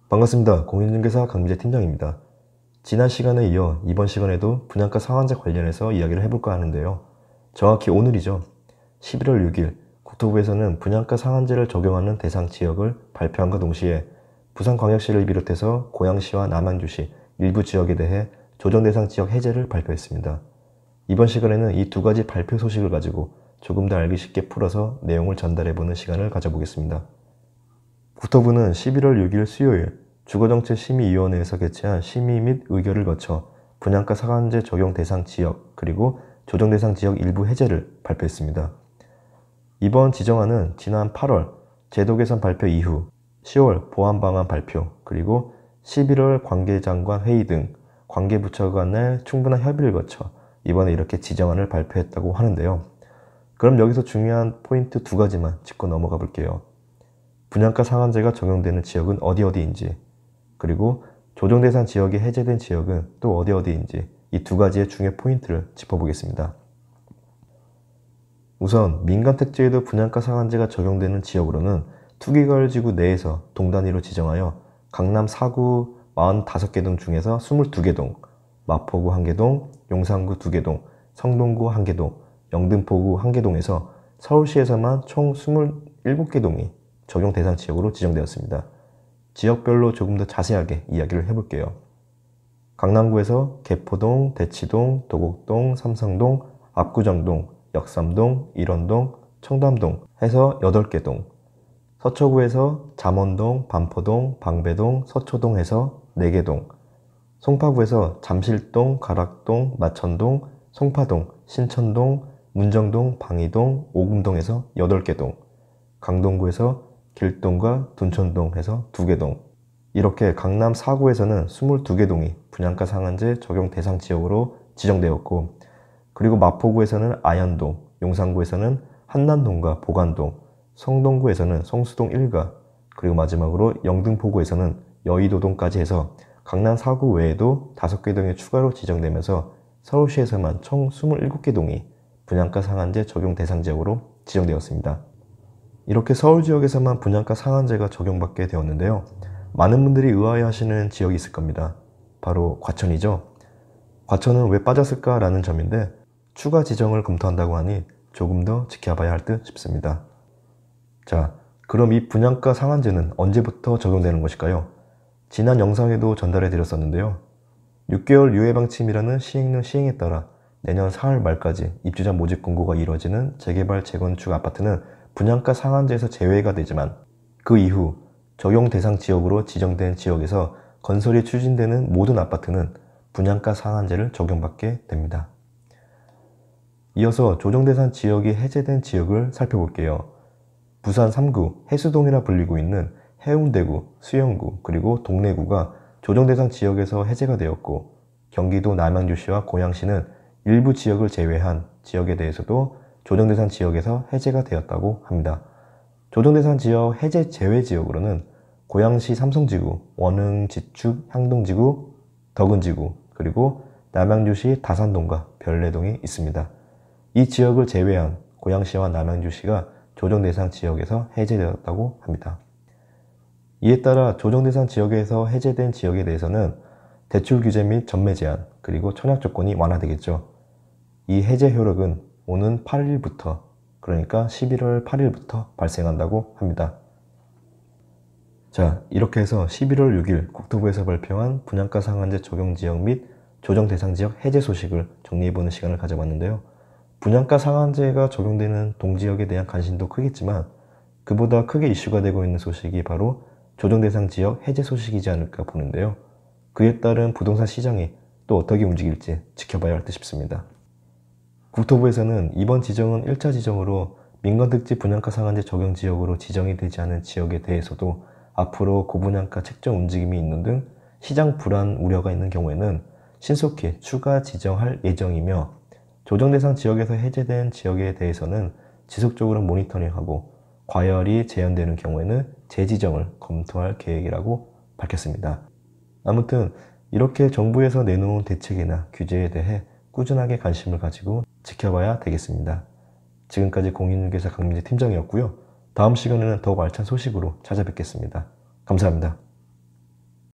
반갑습니다. 공인중개사 강민재 팀장입니다. 지난 시간에 이어 이번 시간에도 분양가 상한제 관련해서 이야기를 해볼까 하는데요. 정확히 오늘이죠. 11월 6일 국토부에서는 분양가 상한제를 적용하는 대상 지역을 발표함과 동시에 부산광역시를 비롯해서 고양시와 남양주시 일부 지역에 대해 조정 대상 지역 해제를 발표했습니다. 이번 시간에는 이 두 가지 발표 소식을 가지고 조금 더 알기 쉽게 풀어서 내용을 전달해보는 시간을 가져보겠습니다. 국토부는 11월 6일 수요일 주거정책심의위원회에서 개최한 심의 및 의결을 거쳐 분양가 상한제 적용 대상 지역 그리고 조정 대상 지역 일부 해제를 발표했습니다. 이번 지정안은 지난 8월 제도 개선 발표 이후 10월 보완 방안 발표 그리고 11월 관계장관 회의 등 관계부처 간의 충분한 협의를 거쳐 이번에 이렇게 지정안을 발표했다고 하는데요. 그럼 여기서 중요한 포인트 두 가지만 짚고 넘어가 볼게요. 분양가 상한제가 적용되는 지역은 어디인지, 그리고 조정 대상 지역이 해제된 지역은 또 어디인지 이 두 가지의 중요 포인트를 짚어보겠습니다. 우선 민간 택지에도 분양가 상한제가 적용되는 지역으로는 투기과열지구 내에서 동 단위로 지정하여 강남 4구 45개 동 중에서 22개 동, 마포구 1개 동, 용산구 2개 동, 성동구 1개 동, 영등포구 1개 동에서 서울시에서만 총 27개 동이 적용 대상 지역으로 지정되었습니다. 지역별로 조금 더 자세하게 이야기를 해볼게요. 강남구에서 개포동, 대치동, 도곡동, 삼성동, 압구정동, 역삼동, 일원동, 청담동 해서 8개 동, 서초구에서 잠원동, 반포동, 방배동, 서초동 해서 4개 동, 송파구에서 잠실동, 가락동, 마천동, 송파동, 신천동, 문정동, 방이동, 오금동 해서 8개 동, 강동구에서 길동과 둔촌동 해서 2개 동, 이렇게 강남 4구에서는 22개 동이 분양가 상한제 적용 대상 지역으로 지정되었고, 그리고 마포구에서는 아현동, 용산구에서는 한남동과 보관동, 성동구에서는 성수동 1가, 그리고 마지막으로 영등포구에서는 여의도동까지 해서 강남 4구 외에도 5개 동이 추가로 지정되면서 서울시에서만 총 27개 동이 분양가 상한제 적용 대상 지역으로 지정되었습니다. 이렇게 서울 지역에서만 분양가 상한제가 적용받게 되었는데요. 많은 분들이 의아해하시는 지역이 있을 겁니다. 바로 과천이죠. 과천은 왜 빠졌을까라는 점인데 추가 지정을 검토한다고 하니 조금 더 지켜봐야 할 듯 싶습니다. 자, 그럼 이 분양가 상한제는 언제부터 적용되는 것일까요? 지난 영상에도 전달해 드렸었는데요. 6개월 유예방침이라는 시행령 시행에 따라 내년 4월 말까지 입주자 모집 공고가 이루어지는 재개발 재건축 아파트는 분양가 상한제에서 제외가 되지만 그 이후 적용 대상 지역으로 지정된 지역에서 건설이 추진되는 모든 아파트는 분양가 상한제를 적용받게 됩니다. 이어서 조정 대상 지역이 해제된 지역을 살펴볼게요. 부산 3구 해수동이라 불리고 있는 해운대구, 수영구, 그리고 동래구가 조정 대상 지역에서 해제가 되었고, 경기도 남양주시와 고양시는 일부 지역을 제외한 지역에 대해서도 조정 대상 지역에서 해제가 되었다고 합니다. 조정 대상 지역 해제 제외 지역으로는 고양시 삼성지구, 원흥지축 향동지구, 덕은지구, 그리고 남양주시 다산동과 별내동이 있습니다. 이 지역을 제외한 고양시와 남양주시가 조정 대상 지역에서 해제되었다고 합니다. 이에 따라 조정 대상 지역에서 해제된 지역에 대해서는 대출 규제 및 전매 제한, 그리고 청약 조건이 완화되겠죠. 이 해제 효력은 오는 8일부터, 그러니까 11월 8일부터 발생한다고 합니다. 자, 이렇게 해서 11월 6일 국토부에서 발표한 분양가 상한제 적용 지역 및 조정 대상 지역 해제 소식을 정리해보는 시간을 가져봤는데요. 분양가 상한제가 적용되는 동지역에 대한 관심도 크겠지만 그보다 크게 이슈가 되고 있는 소식이 바로 조정 대상 지역 해제 소식이지 않을까 보는데요. 그에 따른 부동산 시장이 또 어떻게 움직일지 지켜봐야 할 듯 싶습니다. 국토부에서는 이번 지정은 1차 지정으로 민간특지 분양가 상한제 적용 지역으로 지정이 되지 않은 지역에 대해서도 앞으로 고분양가 책정 움직임이 있는 등 시장 불안 우려가 있는 경우에는 신속히 추가 지정할 예정이며, 조정 대상 지역에서 해제된 지역에 대해서는 지속적으로 모니터링하고 과열이 재현되는 경우에는 재지정을 검토할 계획이라고 밝혔습니다. 아무튼 이렇게 정부에서 내놓은 대책이나 규제에 대해 꾸준하게 관심을 가지고 지켜봐야 되겠습니다. 지금까지 공인중개사 강민재 팀장이었고요. 다음 시간에는 더욱 알찬 소식으로 찾아뵙겠습니다. 감사합니다.